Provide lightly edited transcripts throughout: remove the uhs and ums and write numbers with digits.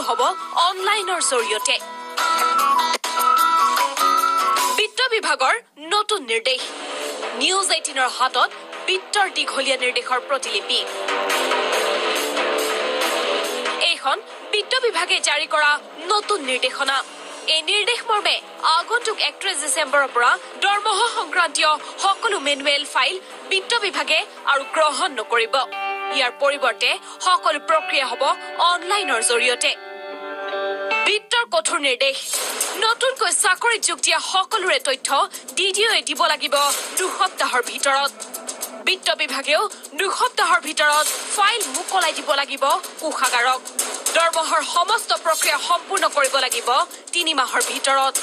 হ'ব অনলাইনৰ জৰিয়তে বিত্ত বিভাগৰ নতুন নিৰ্দেশ নিউজ 18ৰ হাতত বিত্তৰ দীঘলীয়া নিৰ্দেশৰ প্ৰতিলিপি এইখন বিত্ত বিভাগে জাৰি কৰা নতুন নিৰ্দেশনা এই নিৰ্দেশ মৰ্মে আগন্তুক 31 ডিচেম্বৰৰ পৰা দৰমহা সংক্ৰান্তীয় সকলো মেনুৱেল ফাইল বিত্ত বিভাগে আৰু গ্ৰহণ নকৰিব ইয়াৰ পৰিৱৰ্তে সকলো প্ৰক্ৰিয়া হ'ব অনলাইনৰ জৰিয়তে বিত্তৰ কঠোৰ নিৰ্দেশ নতুনকৈ চাকৰিত যোগ দিয়া সকলোৰে তথ্য ডিডিঅ'য়ে দিব লাগিব 2 সপ্তাহৰ ভিতৰত বিত্ত বিভাগেও 2 সপ্তাহৰ ভিতৰত ফাইল মুকলাই দিব লাগিব কোষাগাৰক দৰমহাৰ সমস্ত প্ৰক্ৰিয়া সম্পূৰ্ণ কৰিব লাগিব 3 মাহৰ ভিতৰত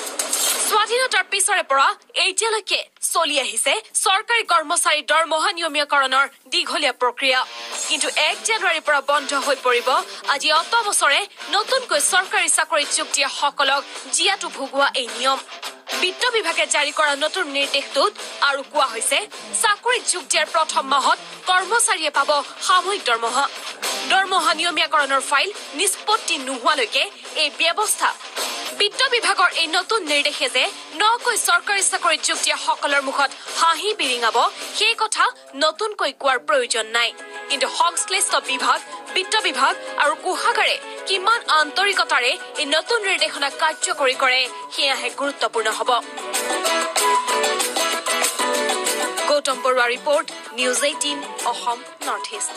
স্বাধীনতাৰ পিছৰে পৰা এতিয়ালৈকে চলি আহিছে চৰকাৰী কৰ্মচাৰী দৰমহা নিয়মীকৰণৰ দীঘলীয়া প্ৰক্ৰিয়া কিন্তু 1 জানুৱাৰীৰ পৰা বন্ধ হৈ পৰিব আজি অত বছৰে নতুনকৈ চৰকাৰী চাকৰিত যোগ দিয়া সকলক জিয়াটো ভুগোৱা এই নিয়ম বিত্ত বিভাগে জাৰি কৰা নতুন নিৰ্দেশটোত আৰু কোৱা হৈছে চাকৰিত যোগ দিয়াৰ প্ৰথম মাহত কৰ্মচাৰীয়ে পাব সাময়িক দৰমহা নিয়মীকৰণৰ ফাইল নিষ্পত্তি নোহোৱালৈকে এই ব্যৱস্থা বিত্ত বিভাগৰ এই নতুন নিৰ্দেশে যে নকৈ চৰকাৰী চাকৰিত যোগ দিয়া সকলৰ মুখত হাঁহি বিৰিঙাব সেই কথা নতুনকৈ কোৱাৰ প্ৰয়োজন নাই কিন্তু সংশ্লিষ্ট বিভাগ বিত্ত বিভাগ আৰু কোষাগাৰে কিমান আন্তৰিকতাৰে এই নতুন নিৰ্দেশনা কাৰ্যকৰী কৰে সেয়াহে গুৰুত্বপূৰ্ণ হ'ব Gautam Baruah report News 18 Assam North east